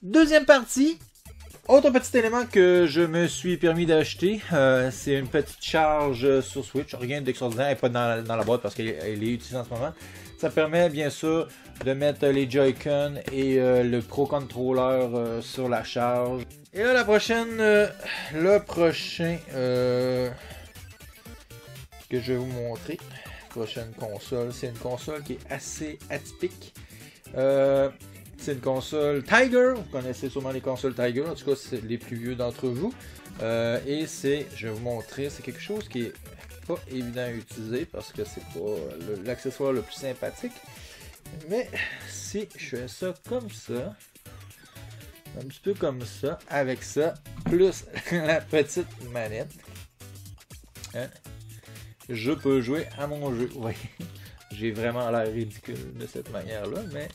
Deuxième partie. Autre petit élément que je me suis permis d'acheter, c'est une petite charge sur Switch. Rien d'extraordinaire, elle n'est pas dans la boîte parce qu'elle est utilisée en ce moment. Ça permet bien sûr de mettre les Joy-Con et le Pro Controller sur la charge. Et là, le prochain que je vais vous montrer, prochaine console, c'est une console qui est assez atypique. C'est une console Tiger, vous connaissez sûrement les consoles Tiger, en tout cas c'est les plus vieux d'entre vous. Et je vais vous montrer, c'est quelque chose qui est pas évident à utiliser parce que c'est pas l'accessoire le plus sympathique. Mais si je fais ça comme ça, un petit peu comme ça, avec ça, plus la petite manette, hein, je peux jouer à mon jeu. Oui, j'ai vraiment l'air ridicule de cette manière-là, mais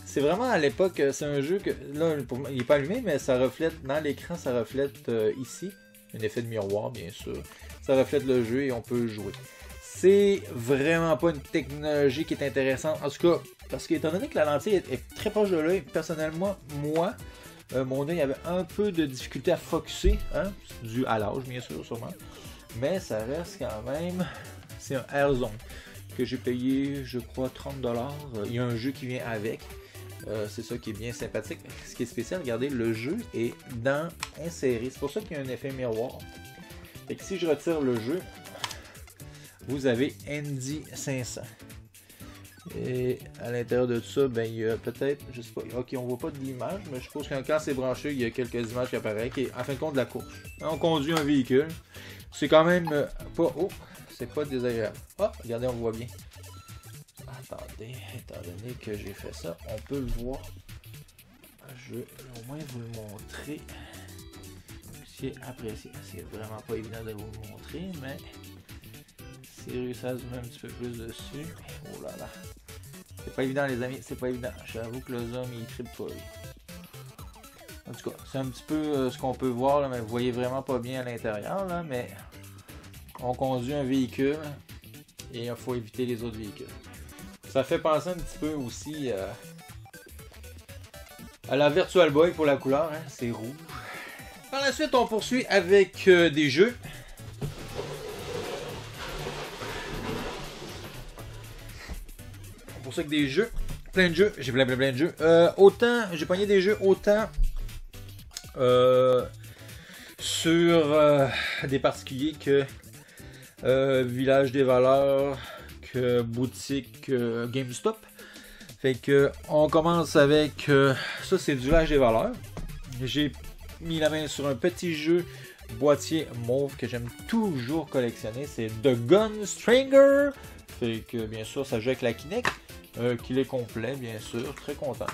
c'est vraiment à l'époque, c'est un jeu que, là, il n'est pas allumé, mais ça reflète, dans l'écran, ça reflète ici, un effet de miroir, bien sûr. Ça reflète le jeu et on peut jouer. C'est vraiment pas une technologie qui est intéressante, en tout cas, parce qu'étant donné que la lentille est très proche de l'œil, personnellement, moi, mon œil avait un peu de difficulté à focusser, hein, dû à l'âge, bien sûr, sûrement. Mais ça reste quand même, c'est un AirZone que j'ai payé, je crois, 30$. Il y a un jeu qui vient avec. C'est ça qui est bien sympathique. Ce qui est spécial, regardez, le jeu est inséré. C'est pour ça qu'il y a un effet miroir. Et que si je retire le jeu, vous avez Andy 500. Et à l'intérieur de tout ça, ben, il y a peut-être, je sais pas, ok, on voit pas d'image, mais je suppose que quand c'est branché, il y a quelques images qui apparaissent, qui est en fin de compte de la course. On conduit un véhicule. C'est quand même pas... Oh, c'est pas désagréable. Oh, regardez, on voit bien. Attendez, étant donné que j'ai fait ça, on peut le voir. Je vais au moins vous le montrer. C'est apprécié. C'est vraiment pas évident de vous le montrer, mais si j'ai réussi à zoomer un petit peu plus dessus. Oh là là. C'est pas évident, les amis, c'est pas évident. J'avoue que le zoom il tripe pas. En tout cas, c'est un petit peu ce qu'on peut voir, là, mais vous voyez vraiment pas bien à l'intérieur, là, mais on conduit un véhicule et il faut éviter les autres véhicules. Ça fait penser un petit peu aussi à la Virtual Boy pour la couleur, hein, c'est rouge. Par la suite, on poursuit avec des jeux. On poursuit avec des jeux, plein de jeux, j'ai plein de jeux. Autant, j'ai pogné des jeux autant sur des particuliers que Village des valeurs, que boutique GameStop. Fait que on commence avec ça, c'est du Village des valeurs. J'ai mis la main sur un petit jeu boîtier mauve que j'aime toujours collectionner, c'est The Gunstringer. Fait que bien sûr ça joue avec la Kinect, qu'il est complet bien sûr, très content.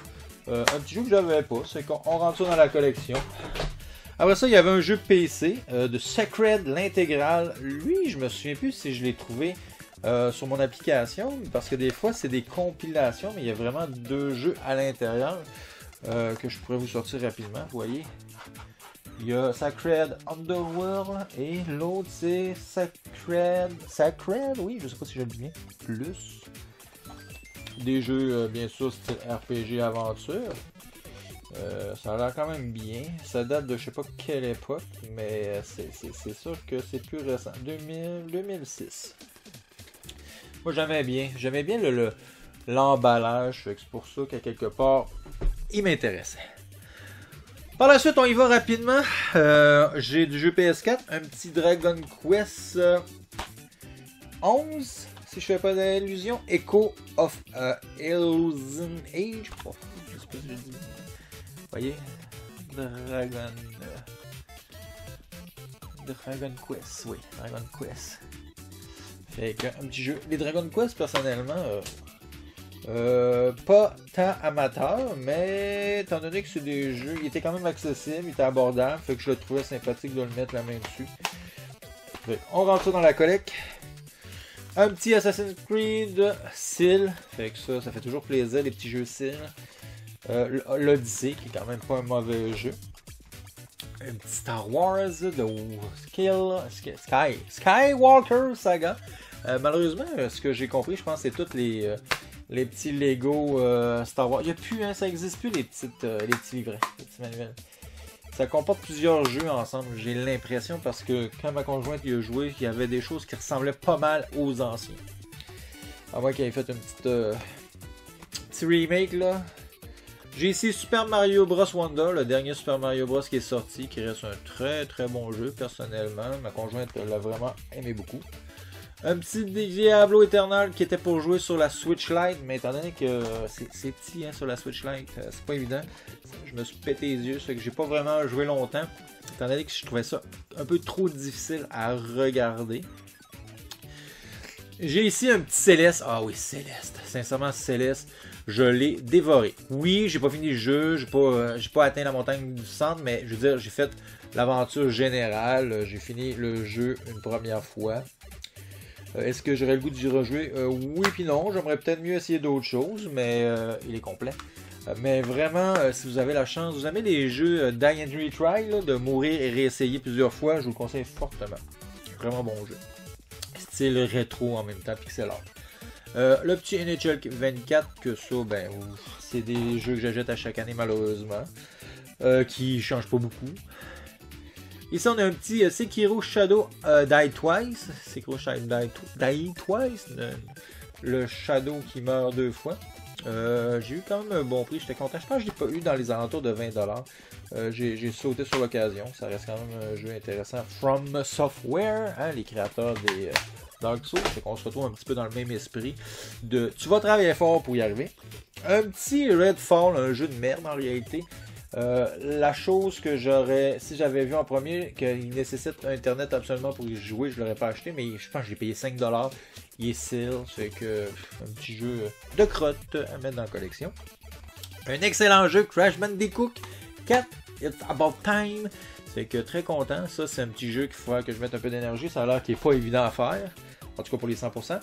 Un petit jeu que j'avais pas, c'est qu'on rentre ça dans la collection. Après ça, il y avait un jeu PC de Sacred, l'intégrale. Lui, je me souviens plus si je l'ai trouvé sur mon application, parce que des fois, c'est des compilations, mais il y a vraiment deux jeux à l'intérieur que je pourrais vous sortir rapidement, vous voyez. Il y a Sacred Underworld et l'autre c'est Sacred, oui, je sais pas si je le dis bien, plus. Des jeux, bien sûr, style RPG aventure. Ça a l'air quand même bien. Ça date de je sais pas quelle époque, mais c'est sûr que c'est plus récent. 2006. Moi j'aimais bien. J'aimais bien l'emballage. C'est pour ça qu'à quelque part, il m'intéressait. Par la suite, on y va rapidement. J'ai du jeu PS4. Un petit Dragon Quest 11. Si je fais pas d'illusion. Echo of Illusion Age. Oh, je sais pas si je dis. Vous voyez, Dragon Quest, oui, Dragon Quest. Fait qu'un petit jeu. Les Dragon Quest, personnellement, pas tant amateur, mais étant donné que c'est des jeux, il était quand même accessible, il était abordable, fait que je le trouvais sympathique de le mettre la main dessus. Fait, on rentre ça dans la collecte. Un petit Assassin's Creed Seal, fait que ça fait toujours plaisir, les petits jeux Seal. L'Odyssée, qui est quand même pas un mauvais jeu. Un petit Star Wars de Skywalker Saga. Malheureusement, ce que j'ai compris, je pense que c'est toutes les les petits Lego Star Wars. Il n'y a plus, hein, ça n'existe plus les petits livrets, les petits manuels. Ça comporte plusieurs jeux ensemble, j'ai l'impression, parce que quand ma conjointe y a joué, il y avait des choses qui ressemblaient pas mal aux anciens. À moins qu'il ait fait un petit remake là. J'ai ici Super Mario Bros. Wonder, le dernier Super Mario Bros. Qui est sorti, qui reste un très très bon jeu personnellement. Ma conjointe l'a vraiment aimé beaucoup. Un petit Diablo Eternal qui était pour jouer sur la Switch Lite, mais étant donné que c'est petit hein, sur la Switch Lite, c'est pas évident. Je me suis pété les yeux, ça fait que j'ai pas vraiment joué longtemps, étant donné que je trouvais ça un peu trop difficile à regarder. J'ai ici un petit Céleste. Ah oui, Céleste. Sincèrement, Céleste, je l'ai dévoré. Oui, j'ai pas fini le jeu, j'ai pas atteint la montagne du centre, mais je veux dire, j'ai fait l'aventure générale, j'ai fini le jeu une première fois. Est-ce que j'aurais le goût d'y rejouer? Oui puis non, j'aimerais peut-être mieux essayer d'autres choses, mais il est complet. Mais vraiment, si vous avez la chance, vous aimez les jeux Die and Retry, là, de mourir et réessayer plusieurs fois, je vous le conseille fortement. Vraiment bon jeu. Style rétro en même temps, pixel art. Le petit NHL 24, que ça, ben, c'est des jeux que j'achète à chaque année malheureusement, qui changent pas beaucoup. Ici, on a un petit Sekiro Shadow Die Twice. Sekiro Shadow Die Twice. Le Shadow qui meurt 2 fois. J'ai eu quand même un bon prix. J'étais content. Je pense que je l'ai pas eu dans les alentours de 20$. J'ai sauté sur l'occasion. Ça reste quand même un jeu intéressant. From Software, hein, les créateurs des Dark Souls. Fait qu'on se retrouve un petit peu dans le même esprit. Tu vas travailler fort pour y arriver. Un petit Redfall, un jeu de merde en réalité. La chose que j'aurais, si j'avais vu en premier, qu'il nécessite Internet absolument pour y jouer, je l'aurais pas acheté, mais je pense que j'ai payé 5$. Il est seal, c'est que un petit jeu de crotte à mettre dans la collection. Un excellent jeu, Crash Bandicoot 4, It's About Time. C'est que très content. Ça, c'est un petit jeu qu'il faudra que je mette un peu d'énergie. Ça a l'air qu'il n'est pas évident à faire. En tout cas pour les 100%.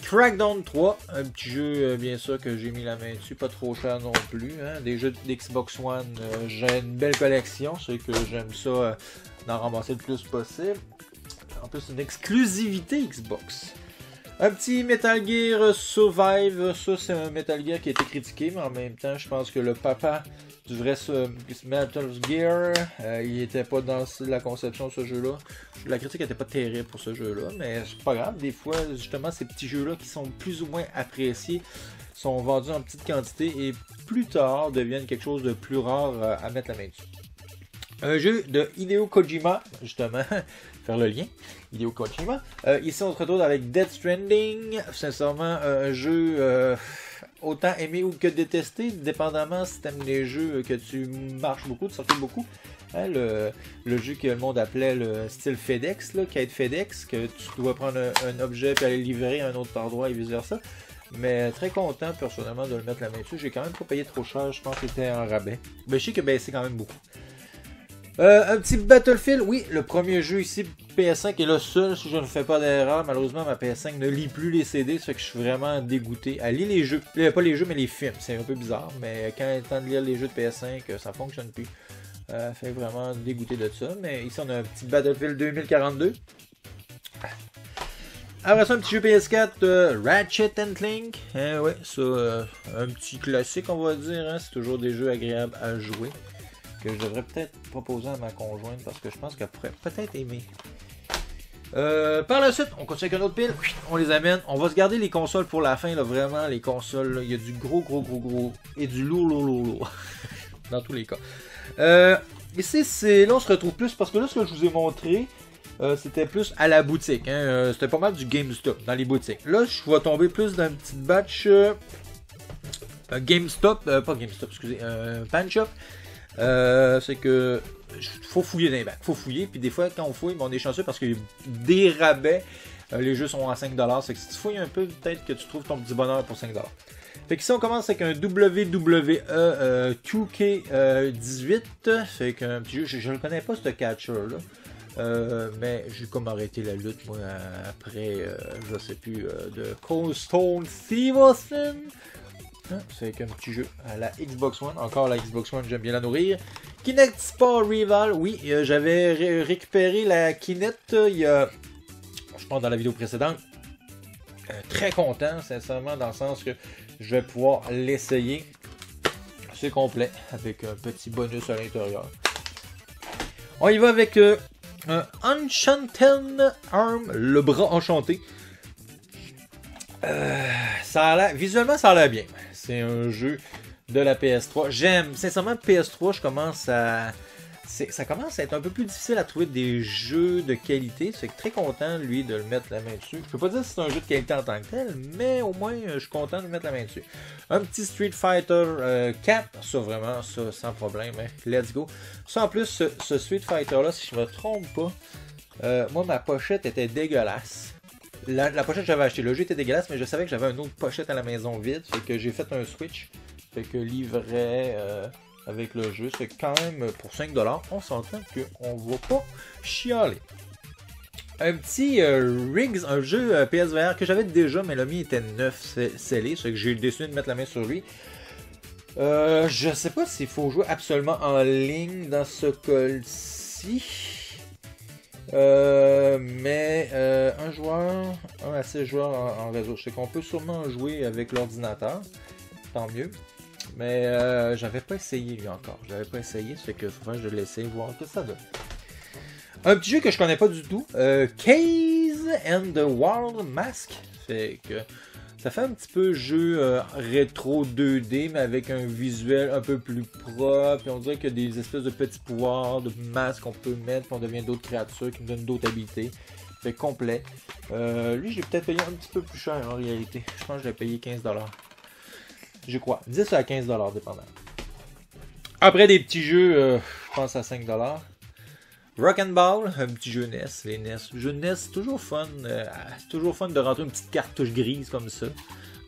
Crackdown 3, un petit jeu bien sûr que j'ai mis la main dessus, pas trop cher non plus. Hein. Des jeux d'Xbox One, j'ai une belle collection, c'est que j'aime ça d'en ramasser le plus possible. En plus, une exclusivité Xbox. Un petit Metal Gear Survive, ça c'est un Metal Gear qui a été critiqué, mais en même temps, je pense que le papa du vrai Metal Gear, il était pas dans la conception de ce jeu-là. La critique n'était pas terrible pour ce jeu-là, mais c'est pas grave. Des fois, justement, ces petits jeux-là qui sont plus ou moins appréciés sont vendus en petite quantité et plus tard deviennent quelque chose de plus rare à mettre la main dessus. Un jeu de Hideo Kojima, justement, faire le lien, Hideo Kojima. Ici, on se retrouve avec Death Stranding, sincèrement, un jeu autant aimé ou que détesté, dépendamment si tu aimes les jeux que tu marches beaucoup, tu circules beaucoup. Hein, le jeu que le monde appelait le style FedEx, là, quête FedEx, que tu dois prendre un objet et aller le livrer à un autre endroit et vice versa. Mais très content personnellement de le mettre la main dessus. J'ai quand même pas payé trop cher, je pense que c'était en rabais. Mais je sais que c'est quand même beaucoup. Un petit Battlefield, oui, le premier jeu ici, PS5 est le seul, si je ne fais pas d'erreur. Malheureusement, ma PS5 ne lit plus les CD, ça fait que je suis vraiment dégoûté. Elle lit les jeux, pas les jeux, mais les films, c'est un peu bizarre, mais quand il est temps de lire les jeux de PS5, ça fonctionne plus. Fait vraiment dégoûté de ça, mais ici on a un petit Battlefield 2042. Après ça, un petit jeu PS4, Ratchet & Clank. Ouais, ça, un petit classique, on va dire, hein? C'est toujours des jeux agréables à jouer. Que je devrais peut-être proposer à ma conjointe parce que je pense qu'elle pourrait peut-être aimer. Par la suite, on continue avec une autre pile, on les amène. On va se garder les consoles pour la fin, là, vraiment, les consoles, là, il y a du gros et du lourd. Dans tous les cas. Ici, là, on se retrouve plus parce que là, ce que je vous ai montré, c'était plus à la boutique. Hein, c'était pas mal du GameStop dans les boutiques. Là, je vais tomber plus dans une petite batch GameStop, pas GameStop, excusez, Pan Shop. C'est que faut fouiller dans les bacs, faut fouiller, puis des fois quand on fouille, on est chanceux parce que des rabais, les jeux sont à 5$, c'est que si tu fouilles un peu, peut-être que tu trouves ton petit bonheur pour 5$. Fait que ici on commence avec un WWE 2K18, fait qu'un petit jeu, je ne connais pas ce catcher là, mais j'ai comme arrêté la lutte moi après, je sais plus, de Cold Stone Stevenson. C'est un petit jeu à la Xbox One. Encore la Xbox One, j'aime bien la nourrir. Kinect Sport Rival. Oui, j'avais récupéré la Kinect il y a, je pense dans la vidéo précédente. Très content, sincèrement, dans le sens que je vais pouvoir l'essayer. C'est complet, avec un petit bonus à l'intérieur. On y va avec un Enchanted Arm, le bras enchanté. Ça a l'air, visuellement, ça a l'air bien. C'est un jeu de la PS3. J'aime, sincèrement, PS3, ça commence à être un peu plus difficile à trouver des jeux de qualité. C'est très content, lui, de le mettre la main dessus. Je peux pas dire que c'est un jeu de qualité en tant que tel, mais au moins, je suis content de mettre la main dessus. Un petit Street Fighter 4, ça vraiment, ça sans problème. Hein. Let's go. Ça, en plus, ce Street Fighter-là, si je me trompe pas, moi, ma pochette était dégueulasse. La pochette que j'avais acheté, le jeu était dégueulasse, mais je savais que j'avais une autre pochette à la maison vide. Fait que j'ai fait un switch. Fait que livret avec le jeu. C'est quand même pour 5$, on s'entend qu'on va pas chialer. Un petit Riggs, un jeu PSVR que j'avais déjà, mais le mien était neuf scellé. C'est que j'ai décidé de mettre la main sur lui. Je sais pas s'il faut jouer absolument en ligne dans ce cas-ci. Mais un joueur, un à 6 joueurs en réseau. Je sais qu'on peut sûrement jouer avec l'ordinateur. Tant mieux. Mais j'avais pas essayé lui encore. Je l'avais pas essayé, ça fait que souvent je l'essaie, voir ce que ça donne. Un petit jeu que je connais pas du tout. Case and the Wild Mask. Fait que ça fait un petit peu jeu rétro 2D, mais avec un visuel un peu plus propre. Puis on dirait qu'il y a des espèces de petits pouvoirs, de masques qu'on peut mettre, puis on devient d'autres créatures qui nous donnent d'autres habilités. Fait complet. Lui, je l'ai peut-être payé un petit peu plus cher en réalité. Je pense que je l'ai payé 15$. Je crois. 10 à 15$, dépendant. Après des petits jeux, je pense à 5$. Rock'n'Ball, un petit jeu NES. Les NES. Le jeu NES, c'est toujours fun. C'est toujours fun de rentrer une petite cartouche grise comme ça.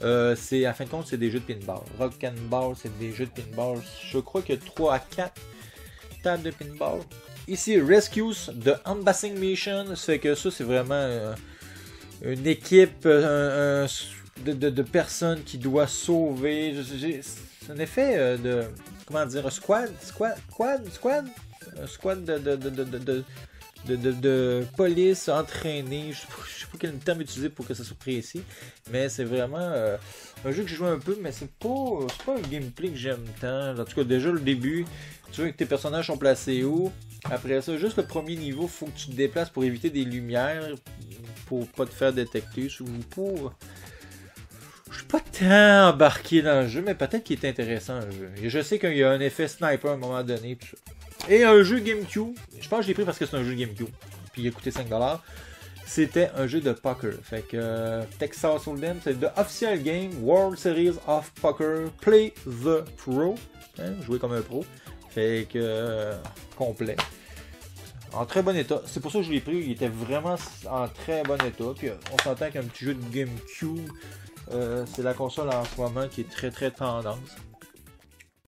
À fin de compte, c'est des jeux de pinball. Rock'n'Ball, c'est des jeux de pinball. Je crois qu'il y a 3 à 4 tables de pinball. Ici, Rescues de Embassing Mission. Ça fait que ça, c'est vraiment une équipe, de personnes qui doivent sauver. C'est un effet de. Comment dire, un squad de police entraînée. Je sais pas quel terme utiliser pour que ça soit précis. Mais c'est vraiment un jeu que j'ai joué un peu, mais c'est pas un gameplay que j'aime tant. En tout cas, déjà le début, tu vois que tes personnages sont placés où. Après ça, juste le premier niveau, faut que tu te déplaces pour éviter des lumières, pour pas te faire détecter. Je suis pas tant embarqué dans le jeu, mais peut-être qu'il est intéressant le jeu. Et je sais qu'il y a un effet sniper à un moment donné. Et un jeu GameCube. Je pense que je l'ai pris parce que c'est un jeu GameCube. Puis il a coûté 5$. C'était un jeu de poker. Fait que Texas Hold'em, c'est The Official Game World Series of Poker. Play the Pro. Hein, jouer comme un pro. Fait que complet. En très bon état. C'est pour ça que je l'ai pris. Il était vraiment en très bon état. Puis on s'entend qu'un petit jeu de GameCube. C'est la console en ce moment qui est très très tendance.